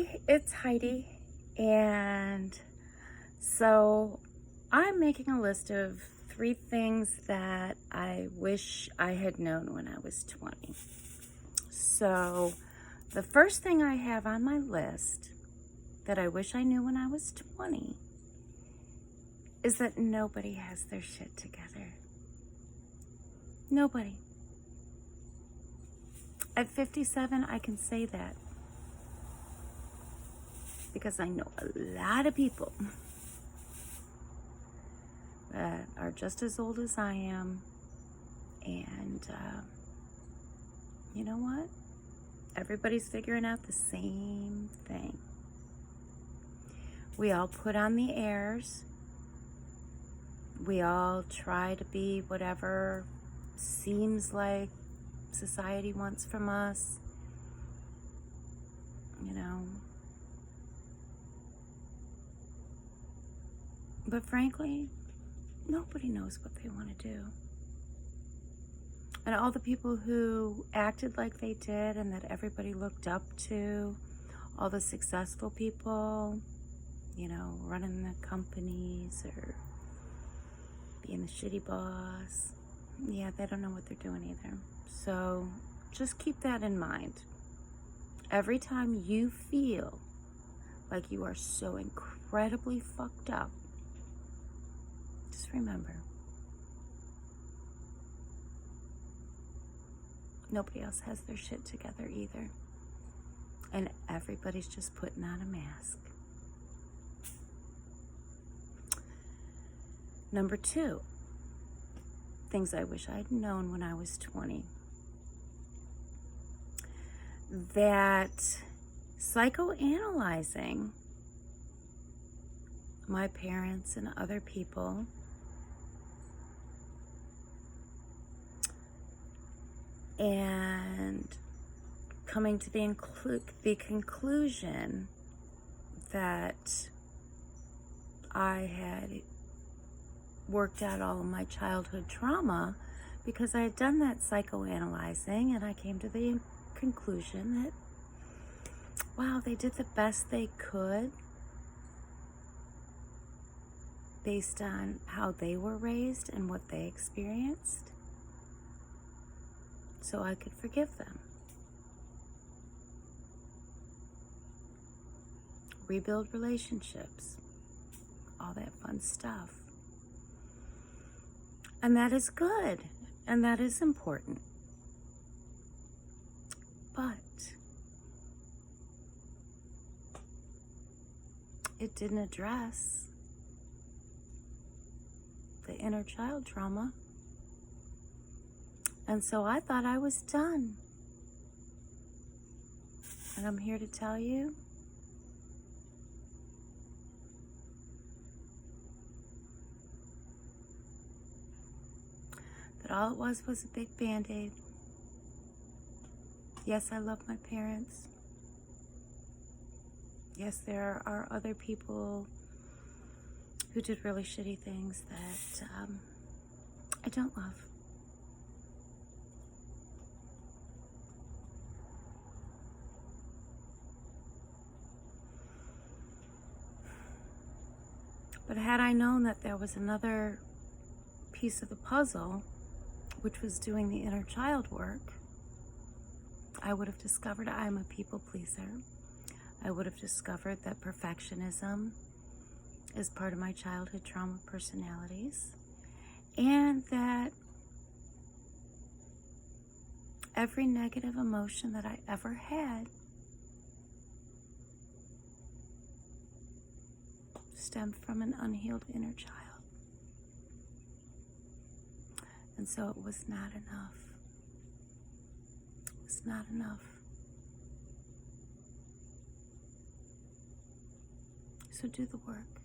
Hi, it's Heidi, and so I'm making a list of 3 things that I wish I had known when I was 20. So the first thing I have on my list that I wish I knew when I was 20 is that nobody has their shit together. Nobody. At 57, I can say that because I know a lot of people that are just as old as I am, and you know what? Everybody's figuring out the same thing. We all put on the airs. We all try to be whatever seems like society wants from us, you know. But frankly, nobody knows what they want to do. And all the people who acted like they did and that everybody looked up to, all the successful people, you know, running the companies or being the shitty boss, yeah, they don't know what they're doing either. So just keep that in mind. Every time you feel like you are so incredibly fucked up, just remember, nobody else has their shit together either. And everybody's just putting on a mask. Number 2, things I wish I'd known when I was 20. That psychoanalyzing my parents and other people and coming to the conclusion that I had worked out all of my childhood trauma because I had done that psychoanalyzing, and I came to the conclusion that, wow, they did the best they could based on how they were raised and what they experienced, so I could forgive them. Rebuild relationships, all that fun stuff. And that is good, and that is important. But it didn't address the inner child trauma. And so I thought I was done. And I'm here to tell you that all it was a big Band-Aid. Yes, I love my parents. Yes, there are other people who did really shitty things that I don't love. But had I known that there was another piece of the puzzle, which was doing the inner child work, I would have discovered I'm a people pleaser. I would have discovered that perfectionism is part of my childhood trauma personalities, and that every negative emotion that I ever had stemmed from an unhealed inner child. And so it was not enough. It was not enough. So do the work.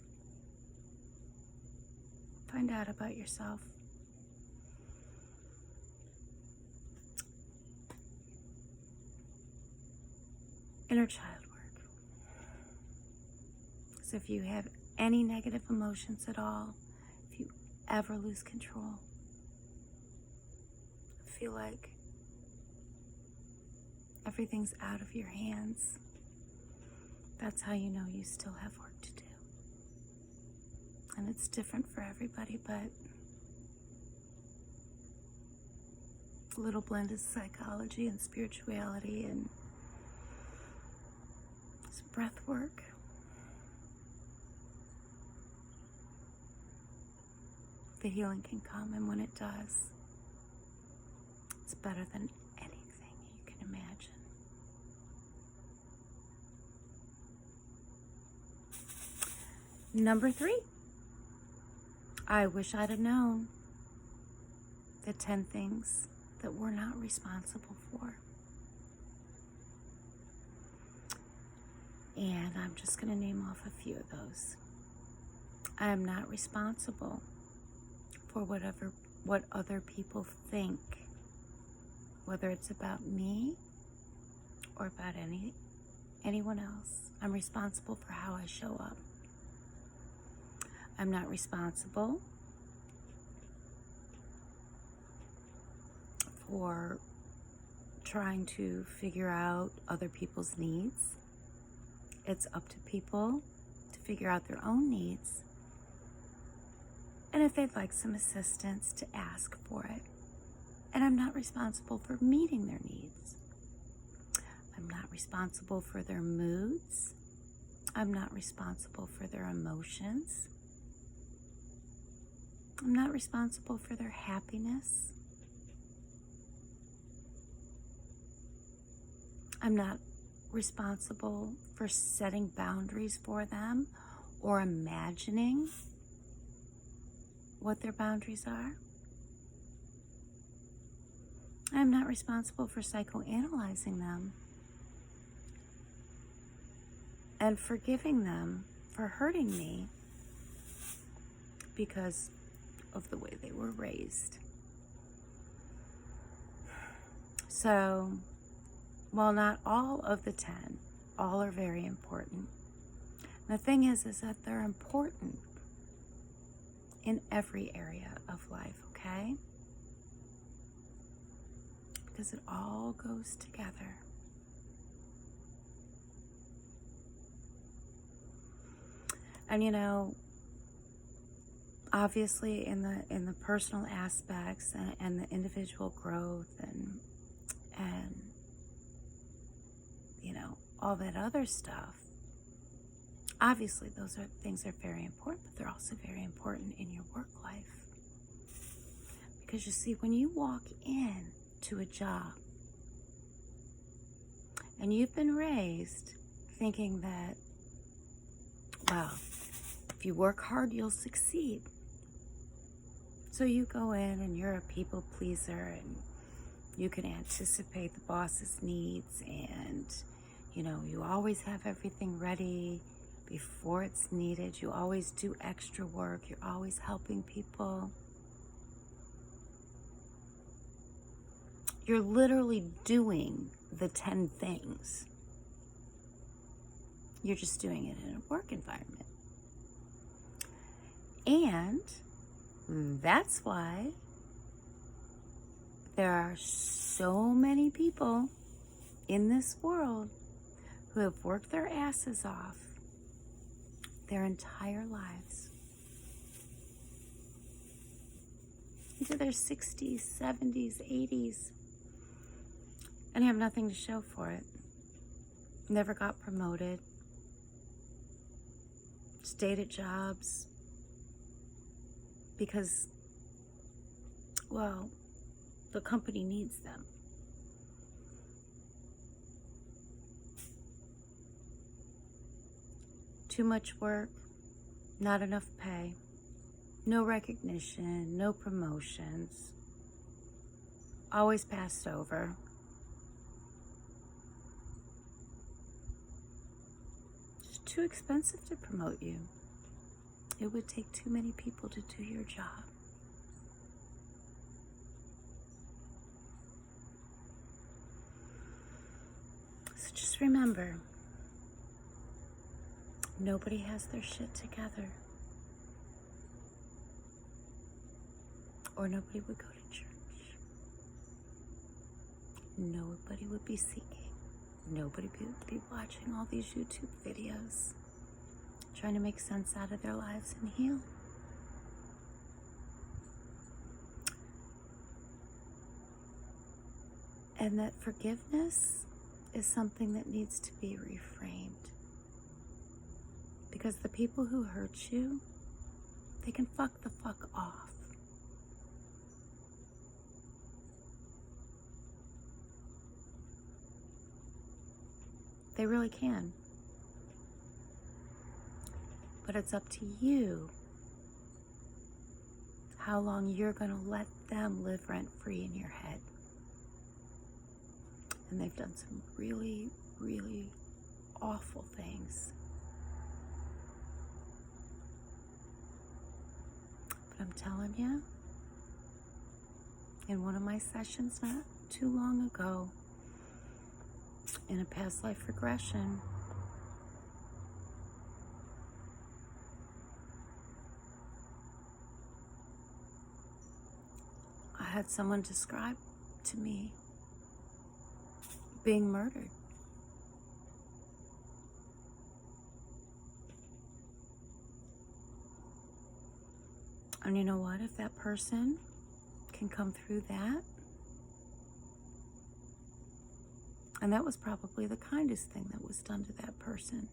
Find out about yourself. Inner child work. So if you have any negative emotions at all, if you ever lose control, feel like everything's out of your hands, that's how you know you still have work to do. And it's different for everybody, but a little blend of psychology and spirituality and some breath work. The healing can come, and when it does, it's better than anything you can imagine. Number 3, I wish I'd have known the 10 things that we're not responsible for. And I'm just going to name off a few of those. I am not responsible for what other people think, whether it's about me or about anyone else. I'm responsible for how I show up. I'm not responsible for trying to figure out other people's needs. It's up to people to figure out their own needs. And if they'd like some assistance, to ask for it. And I'm not responsible for meeting their needs. I'm not responsible for their moods. I'm not responsible for their emotions. I'm not responsible for their happiness. I'm not responsible for setting boundaries for them or imagining what their boundaries are. I'm not responsible for psychoanalyzing them and forgiving them for hurting me because of the way they were raised. So, while not all of the 10, all are very important. The thing is that they're important in every area of life, okay? Because it all goes together. And obviously in the personal aspects and the individual growth and all that other stuff, obviously those things are very important, but they're also very important in your work life. Because you see, when you walk in to a job and you've been raised thinking that, well, if you work hard, you'll succeed. So you go in and you're a people pleaser and you can anticipate the boss's needs and, you always have everything ready before it's needed. You always do extra work. You're always helping people. You're literally doing the 10 things. You're just doing it in a work environment. And that's why there are so many people in this world who have worked their asses off their entire lives, into their 60s, 70s, 80s, and have nothing to show for it. Never got promoted, stayed at jobs because, well, the company needs them. Too much work, not enough pay, no recognition, no promotions, always passed over. It's too expensive to promote you. It would take too many people to do your job. So just remember, nobody has their shit together. Or nobody would go to church. Nobody would be seeking nobody be watching all these YouTube videos, trying to make sense out of their lives and heal. And that forgiveness is something that needs to be reframed. Because the people who hurt you, they can fuck the fuck off. They really can. But it's up to you how long you're going to let them live rent-free in your head. And they've done some really, really awful things. But I'm telling you, in one of my sessions not too long ago, in a past life regression, I had someone describe to me being murdered. And you know what? If that person can come through that, and that was probably the kindest thing that was done to that person.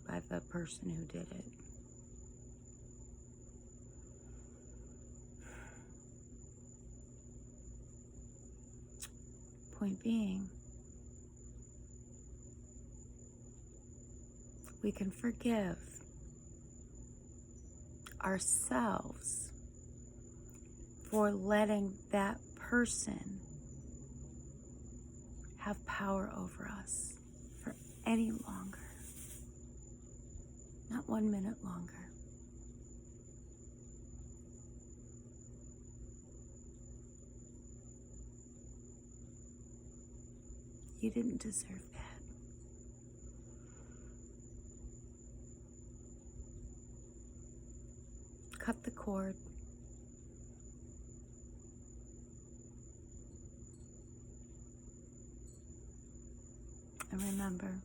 By the person who did it. Point being, we can forgive ourselves for letting that person have power over us for any longer. Not 1 minute longer. You didn't deserve that. Cut the cord. And remember,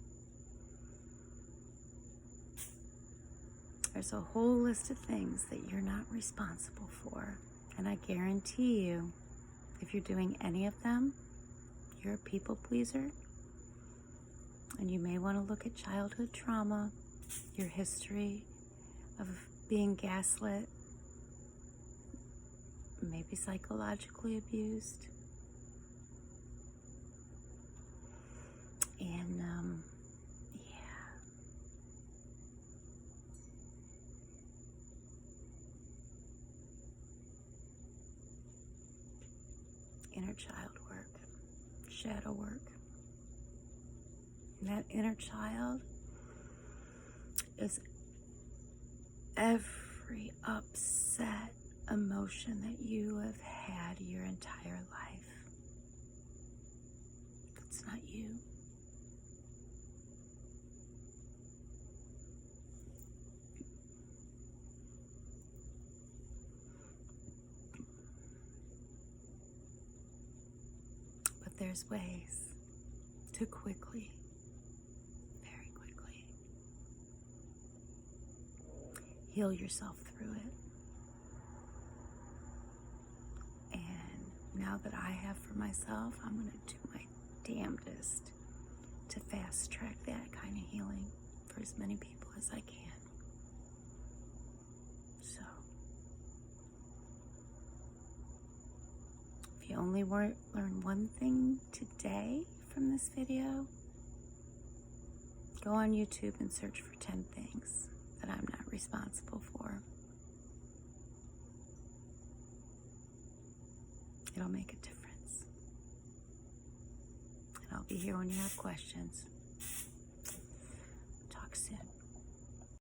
there's a whole list of things that you're not responsible for. And I guarantee you, if you're doing any of them, you're a people pleaser. And you may want to look at childhood trauma, your history of being gaslit, maybe psychologically abused. And, inner child work, shadow work. And that inner child is every upset emotion that you have had your entire life. It's not you. But there's ways to quickly, very quickly, heal yourself through it. Now that I have for myself, I'm going to do my damnedest to fast track that kind of healing for as many people as I can. So, if you only learn one thing today from this video, go on YouTube and search for 10 things that I'm not responsible for. It'll make a difference. And I'll be here when you have questions.